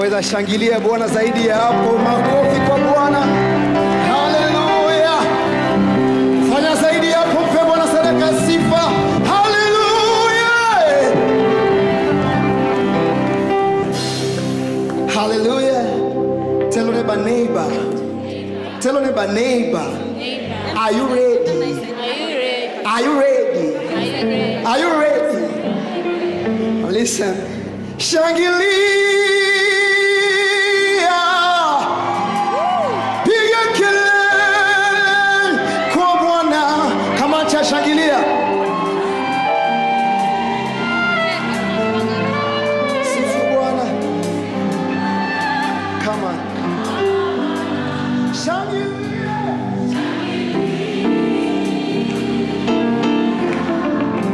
Unaweza shangilia Bwana zaidi ya hapo, makofi kwa Bwana. Haleluya. Fanya zaidi ya hapo, mpe Bwana sadaka sifa. Haleluya. Haleluya. Tell your neighbor. Tell your neighbor. Are you ready? Are you ready? Are you ready? Listen. Shangilia. Shangilia. Sifu Bwana. Come on. Shangilia.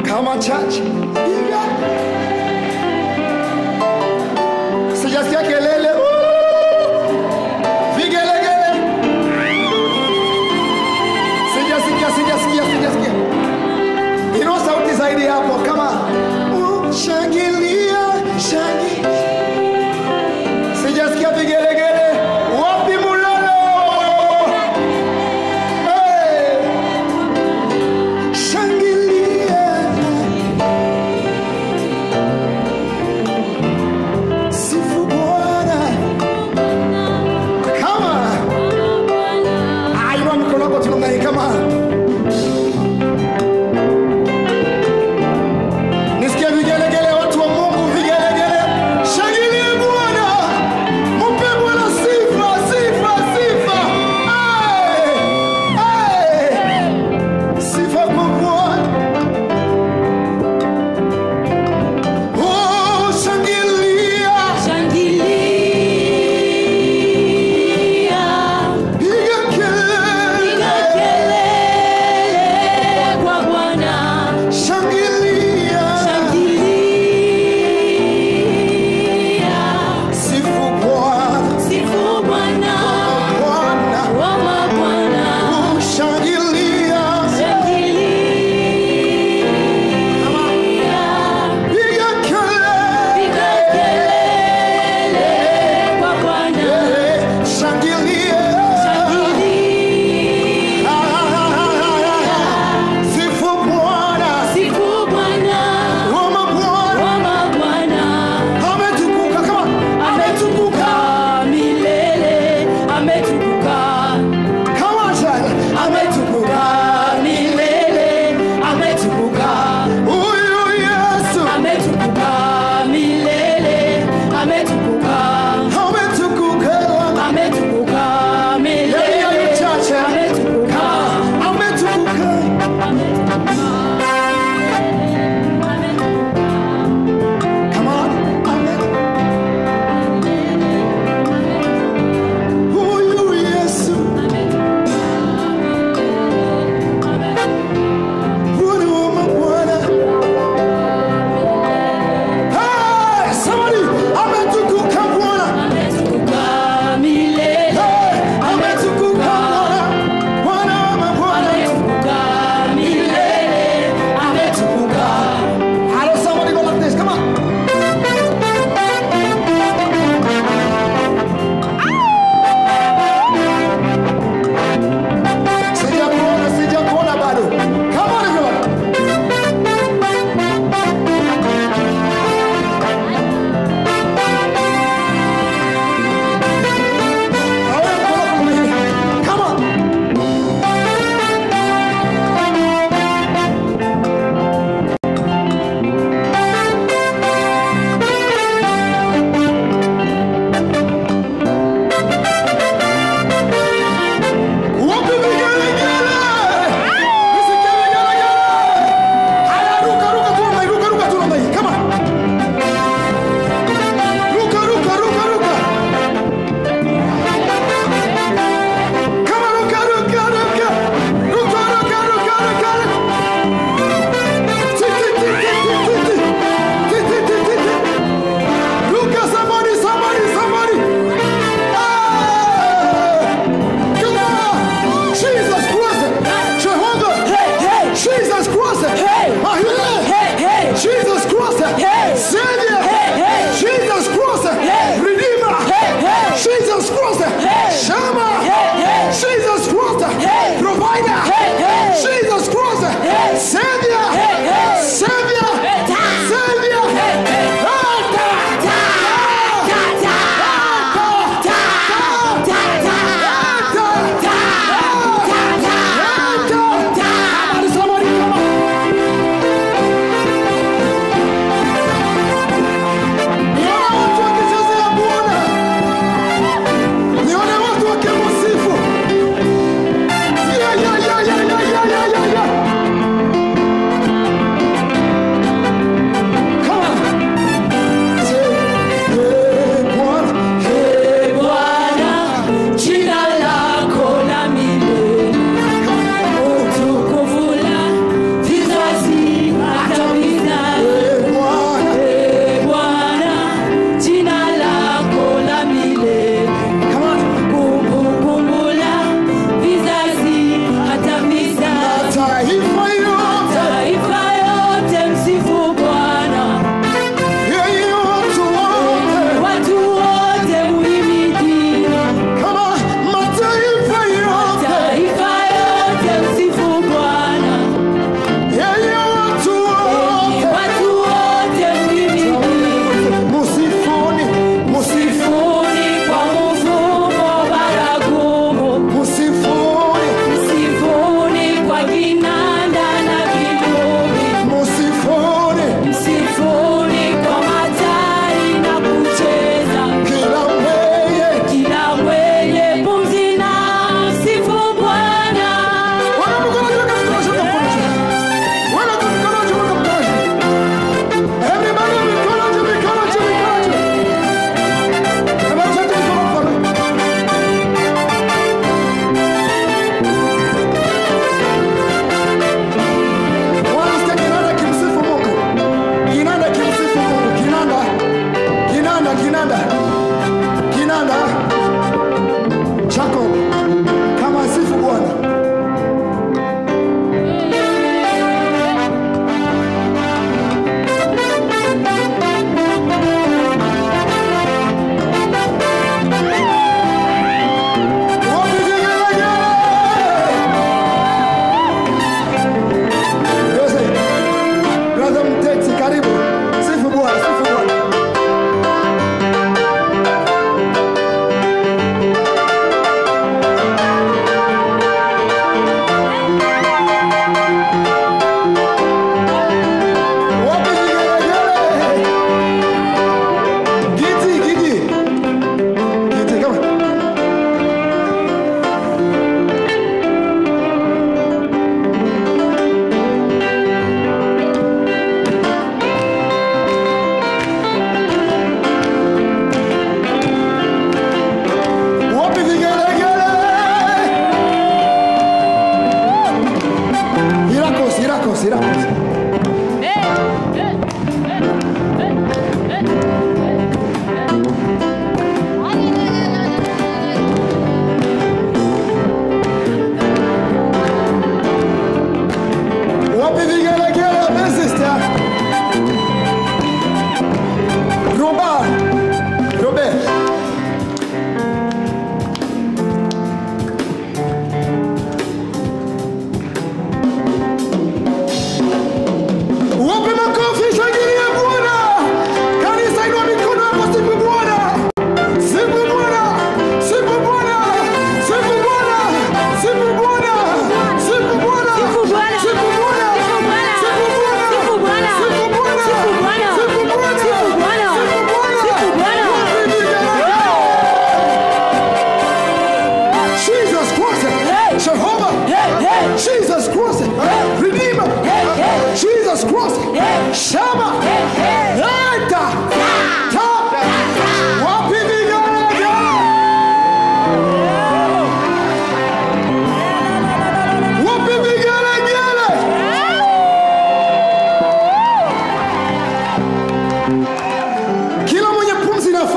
Come on, church. Sijasikia kelele. Vigelegele. Sijasikia. Ino sauti zaidi hapo kama shangilia, shangilia. Sijasikia vigelegele. Wapi mulalo? Hey. Shangilia. Sifu Bwana. Kama ayo mikono yako tunamdai kama ametukuka.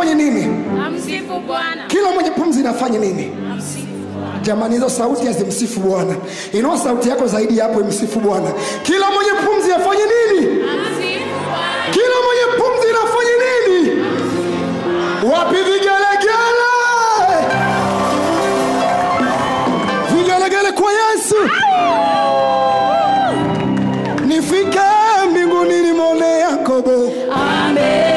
afanye nini? Amsifu Bwana. Kila mwenye pumzi inafanya nini? Amsifu Bwana. Jamani, hizo sauti hazimsifu Bwana. Inua sauti yako zaidi hapo, imsifu Bwana. Kila mwenye pumzi afanye nini? Amsifu Bwana. Kila mwenye pumzi inafanya nini? Wapi vigelegele? Vigelegele kwa Yesu. Nifike mbinguni nimwone Yakobo. Amen.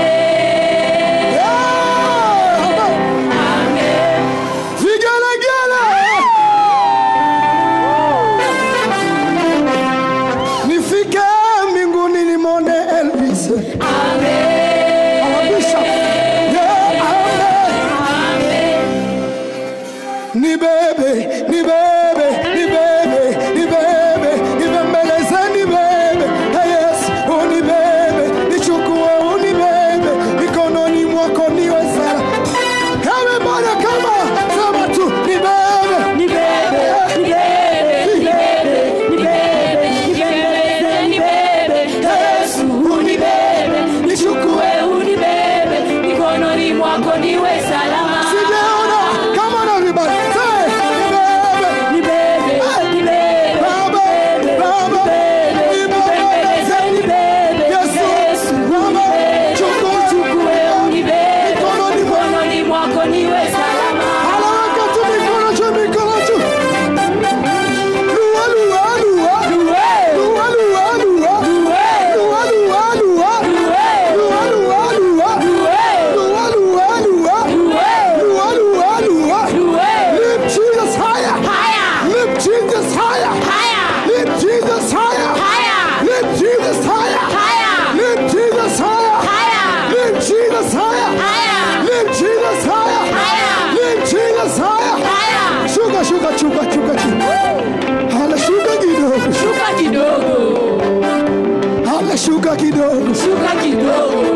Shuka kidogo, shuka kidogo.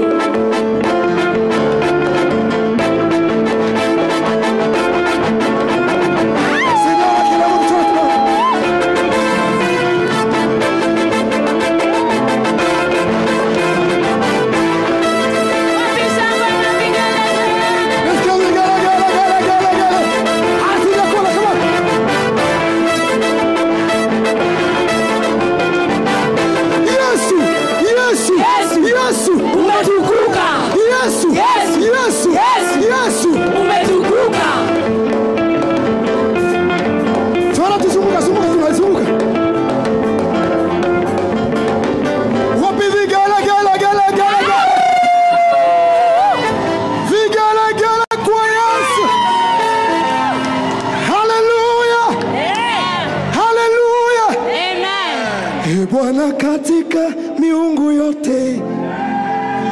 Bwana, katika miungu yote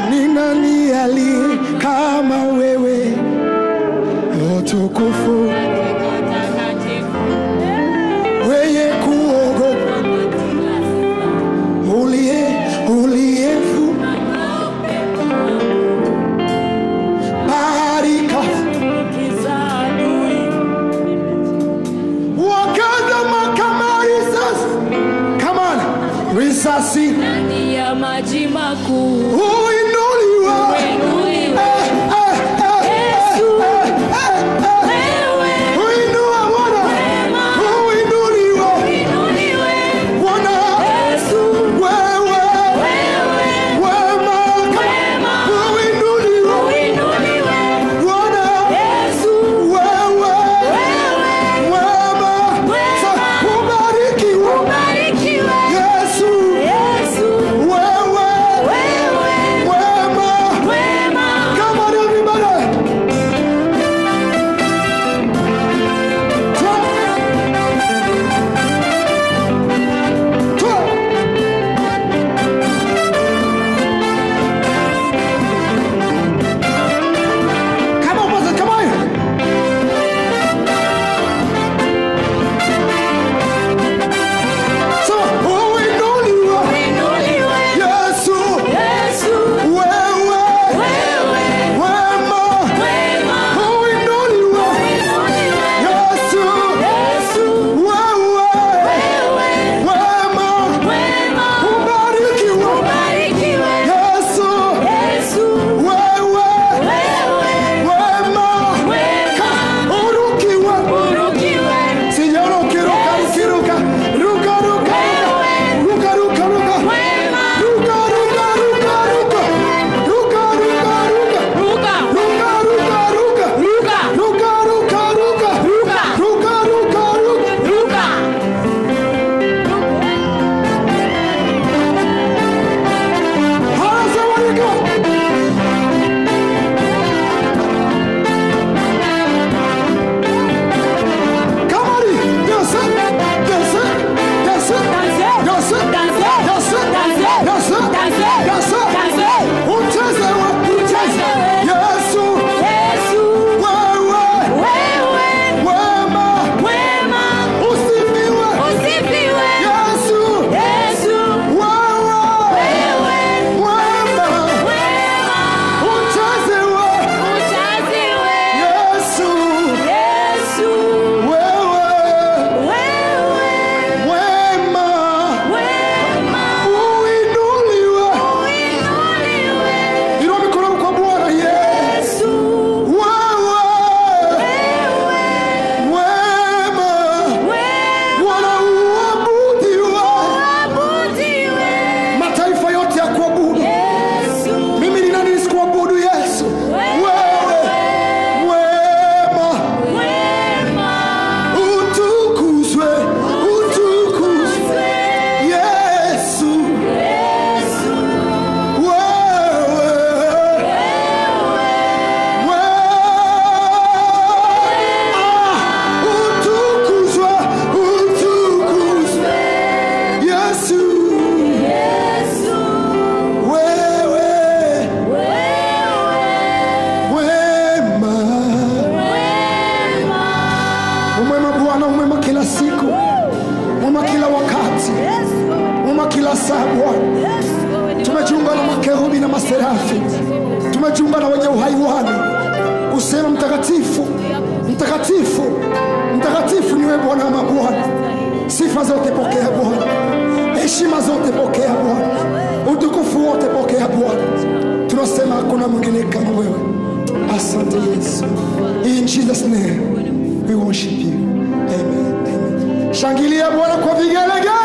ni nani aliye kama wewe? Utukufu wenye kuogopa, uliyefu barika wakaza makamari sasa. Come on, risasi ndani ya maji makuu uinuliwa. Wewe Bwana. Tumejiunga na makerubi na maserafi, tumejiunga na wenye uhai wane kusema mtakatifu, mtakatifu, mtakatifu niwe Bwana wa mabwana. Sifa zote pokea Bwana, heshima zote pokea Bwana, utukufu wote pokea Bwana. Tunasema hakuna mwingine kama wewe. Asante Yesu. In Jesus name we worship you. Amen. Amen. Shangilia Bwana kwa vigelegele.